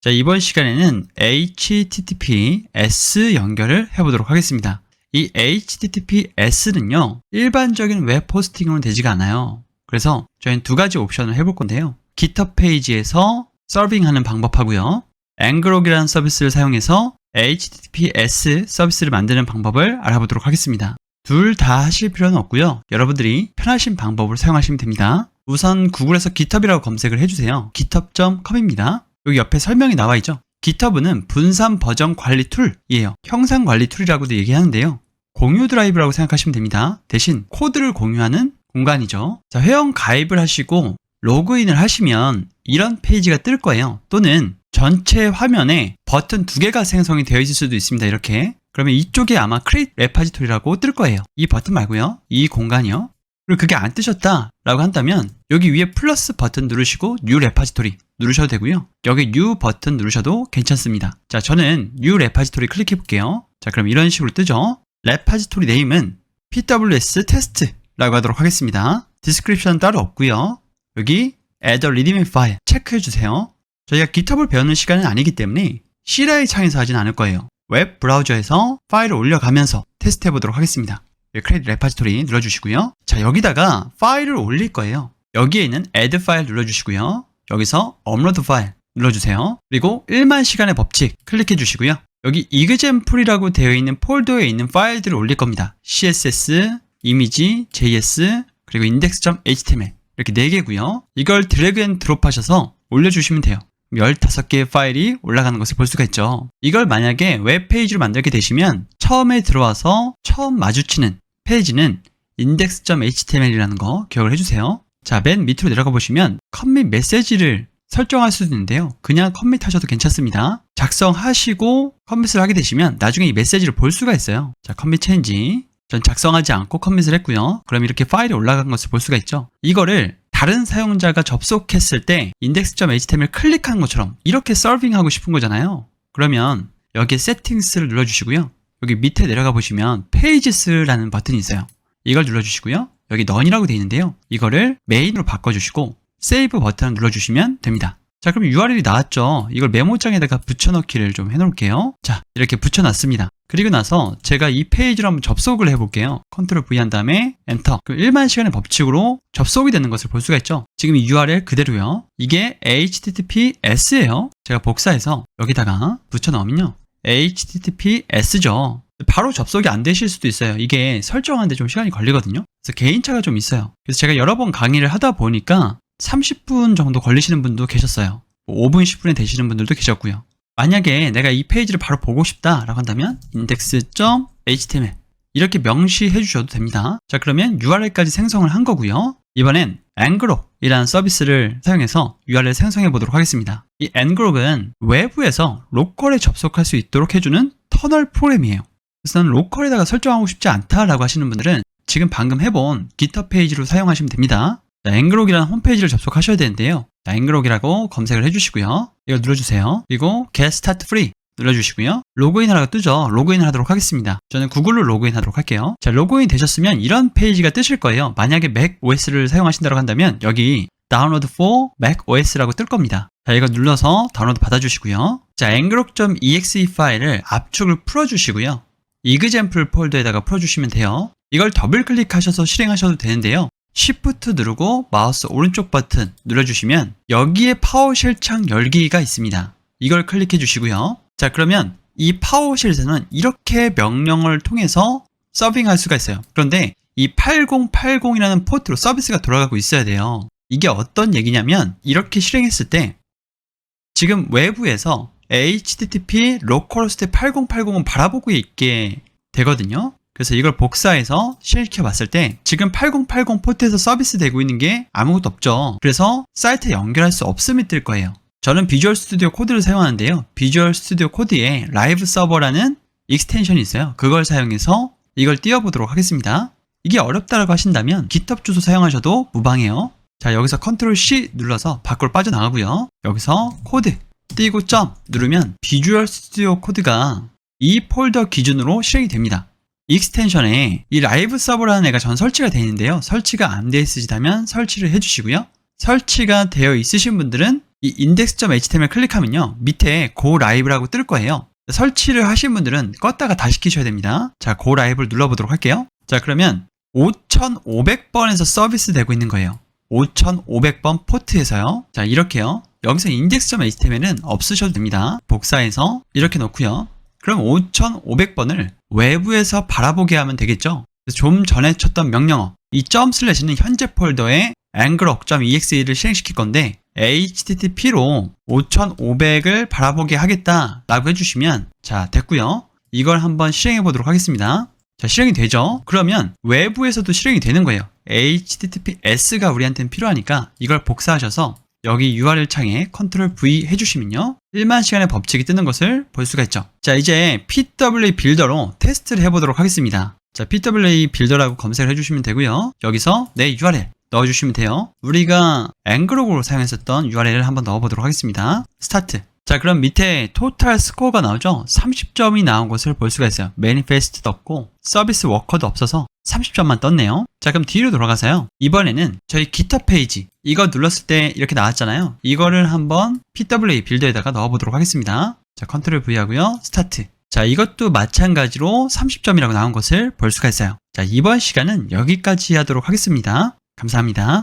자, 이번 시간에는 HTTPS 연결을 해보도록 하겠습니다. 이 HTTPS는요, 일반적인 웹 호스팅으로는 되지가 않아요. 그래서 저희는 두 가지 옵션을 해볼 건데요. GitHub 페이지에서 서빙하는 방법하고요. 앵그록이라는 서비스를 사용해서 HTTPS 서비스를 만드는 방법을 알아보도록 하겠습니다. 둘 다 하실 필요는 없고요. 여러분들이 편하신 방법으로 사용하시면 됩니다. 우선 구글에서 GitHub이라고 검색을 해주세요. github.com입니다. 여기 옆에 설명이 나와 있죠. GitHub는 분산 버전 관리 툴이에요. 형상 관리 툴이라고도 얘기하는데요. 공유 드라이브라고 생각하시면 됩니다. 대신 코드를 공유하는 공간이죠. 자, 회원 가입을 하시고 로그인을 하시면 이런 페이지가 뜰 거예요. 또는 전체 화면에 버튼 2개가 생성이 되어 있을 수도 있습니다. 이렇게. 그러면 이쪽에 아마 Create Repository라고 뜰 거예요. 이 버튼 말고요. 이 공간이요. 그리고 그게 안 뜨셨다라고 한다면 여기 위에 플러스 버튼 누르시고 New Repository 누르셔도 되고요. 여기 New 버튼 누르셔도 괜찮습니다. 자, 저는 New Repository 클릭해 볼게요. 자, 그럼 이런 식으로 뜨죠. Repository 네임은 PWS 테스트라고 하도록 하겠습니다. Description 따로 없고요. 여기 Add a readme file 체크해 주세요. 저희가 GitHub을 배우는 시간은 아니기 때문에 CLI 창에서 하진 않을 거예요. 웹 브라우저에서 파일을 올려가면서 테스트해 보도록 하겠습니다. Create Repository 눌러주시고요. 자, 여기다가 파일을 올릴 거예요. 여기에 있는 Add File 눌러주시고요. 여기서 Upload File 눌러주세요. 그리고 1만 시간의 법칙 클릭해 주시고요. 여기 example.i라고 되어 있는 폴더에 있는 파일들을 올릴 겁니다. CSS, 이미지, JS, 그리고 index.html 이렇게 4개고요. 이걸 드래그 앤 드롭 하셔서 올려주시면 돼요. 15개의 파일이 올라가는 것을 볼 수가 있죠. 이걸 만약에 웹페이지로 만들게 되시면 처음에 들어와서 처음 마주치는 페이지는 index.html이라는 거 기억을 해주세요. 자, 맨 밑으로 내려가 보시면 커밋 메시지를 설정할 수도 있는데요. 그냥 커밋 하셔도 괜찮습니다. 작성하시고 커밋을 하게 되시면 나중에 이 메시지를 볼 수가 있어요. 자, 커밋 체인지. 전 작성하지 않고 커밋을 했고요. 그럼 이렇게 파일이 올라간 것을 볼 수가 있죠. 이거를 다른 사용자가 접속했을 때 index.html 클릭한 것처럼 이렇게 서빙하고 싶은 거잖아요. 그러면 여기에 세팅스를 눌러주시고요. 여기 밑에 내려가 보시면 pages라는 버튼이 있어요. 이걸 눌러주시고요. 여기 none이라고 되어 있는데요. 이거를 메인으로 바꿔주시고 save 버튼을 눌러주시면 됩니다. 자, 그럼 URL이 나왔죠. 이걸 메모장에다가 붙여넣기를 좀 해놓을게요. 자, 이렇게 붙여놨습니다. 그리고 나서 제가 이 페이지로 한번 접속을 해볼게요. Ctrl V 한 다음에 엔터. 그럼 1만 시간의 법칙으로 접속이 되는 것을 볼 수가 있죠. 지금 이 URL 그대로요. 이게 HTTPS예요. 제가 복사해서 여기다가 붙여넣으면요. HTTPS죠. 바로 접속이 안 되실 수도 있어요. 이게 설정하는데 좀 시간이 걸리거든요. 그래서 개인차가 좀 있어요. 그래서 제가 여러 번 강의를 하다 보니까 30분 정도 걸리시는 분도 계셨어요. 5분, 10분에 되시는 분들도 계셨고요. 만약에 내가 이 페이지를 바로 보고 싶다라고 한다면 index.html 이렇게 명시해 주셔도 됩니다. 자, 그러면 URL까지 생성을 한 거고요. 이번엔 ngrok이라는 서비스를 사용해서 URL 생성해 보도록 하겠습니다. 이 ngrok은 외부에서 로컬에 접속할 수 있도록 해주는 터널 프로그램이에요. 그래서 나는 로컬에다가 설정하고 싶지 않다라고 하시는 분들은 지금 방금 해본 GitHub 페이지로 사용하시면 됩니다. 자, ngrok이라는 홈페이지를 접속하셔야 되는데요. 자, ngrok이라고 검색을 해주시고요. 이걸 눌러주세요. 그리고 get start free 눌러주시고요. 로그인 하라고 뜨죠. 로그인을 하도록 하겠습니다. 저는 구글로 로그인 하도록 할게요. 자, 로그인 되셨으면 이런 페이지가 뜨실 거예요. 만약에 macOS를 사용하신다고 한다면 여기 download for macOS라고 뜰 겁니다. 자, 이거 눌러서 다운로드 받아주시고요. 자, ngrok.exe 파일을 압축을 풀어주시고요. example 폴더에다가 풀어주시면 돼요. 이걸 더블 클릭하셔서 실행하셔도 되는데요. Shift 누르고 마우스 오른쪽 버튼 눌러주시면 여기에 파워쉘 창 열기가 있습니다. 이걸 클릭해 주시고요. 자, 그러면 이 파워쉘에서는 이렇게 명령을 통해서 서빙할 수가 있어요. 그런데 이 8080이라는 포트로 서비스가 돌아가고 있어야 돼요. 이게 어떤 얘기냐면 이렇게 실행했을 때 지금 외부에서 HTTP localhost 8080은 바라보고 있게 되거든요. 그래서 이걸 복사해서 실켜 봤을 때 지금 8080 포트에서 서비스 되고 있는 게 아무것도 없죠. 그래서 사이트에 연결할 수 없음이 뜰 거예요. 저는 비주얼 스튜디오 코드를 사용하는데요. 비주얼 스튜디오 코드에 라이브 서버라는 익스텐션이 있어요. 그걸 사용해서 이걸 띄워보도록 하겠습니다. 이게 어렵다고 하신다면 GitHub 주소 사용하셔도 무방해요. 자, 여기서 Ctrl C 눌러서 밖으로 빠져나가고요. 여기서 코드 띄고 점 누르면 비주얼 스튜디오 코드가 이 폴더 기준으로 실행이 됩니다. 익스텐션에 이 라이브 서버라는 애가 전 설치가 되어 있는데요. 설치가 안 되어 있으시다면 설치를 해주시고요. 설치가 되어 있으신 분들은 이 index.html 클릭하면요, 밑에 go live라고 뜰 거예요. 설치를 하신 분들은 껐다가 다시 켜셔야 됩니다. 자, go live를 눌러보도록 할게요. 자, 그러면 5500번에서 서비스 되고 있는 거예요. 5500번 포트에서요. 자, 이렇게요. 여기서 index.html은 없으셔도 됩니다. 복사해서 이렇게 놓고요. 그럼 5500번을 외부에서 바라보게 하면 되겠죠. 그래서 좀 전에 쳤던 명령어, 이 점/는 현재 폴더에 angle.exe를 실행시킬 건데 http로 5500을 바라보게 하겠다라고 해주시면, 자, 됐고요. 이걸 한번 실행해 보도록 하겠습니다. 자, 실행이 되죠? 그러면 외부에서도 실행이 되는 거예요. https가 우리한테는 필요하니까 이걸 복사하셔서 여기 URL 창에 Ctrl V 해주시면요, 1만 시간의 법칙이 뜨는 것을 볼 수가 있죠. 자, 이제 PWA 빌더로 테스트를 해보도록 하겠습니다. 자, PWA 빌더라고 검색을 해주시면 되고요. 여기서 내 URL 넣어주시면 돼요. 우리가 앵그로그로 사용했었던 URL을 한번 넣어보도록 하겠습니다. 스타트. 자, 그럼 밑에 토탈 스코어가 나오죠? 30점이 나온 것을 볼 수가 있어요. 매니페스트도 없고 서비스 워커도 없어서 30점만 떴네요. 자, 그럼 뒤로 돌아가서요, 이번에는 저희 GitHub 페이지, 이거 눌렀을 때 이렇게 나왔잖아요. 이거를 한번 PWA 빌더에다가 넣어보도록 하겠습니다. 자, Ctrl V 하고요, 스타트. 자, 이것도 마찬가지로 30점이라고 나온 것을 볼 수가 있어요. 자, 이번 시간은 여기까지 하도록 하겠습니다. 감사합니다.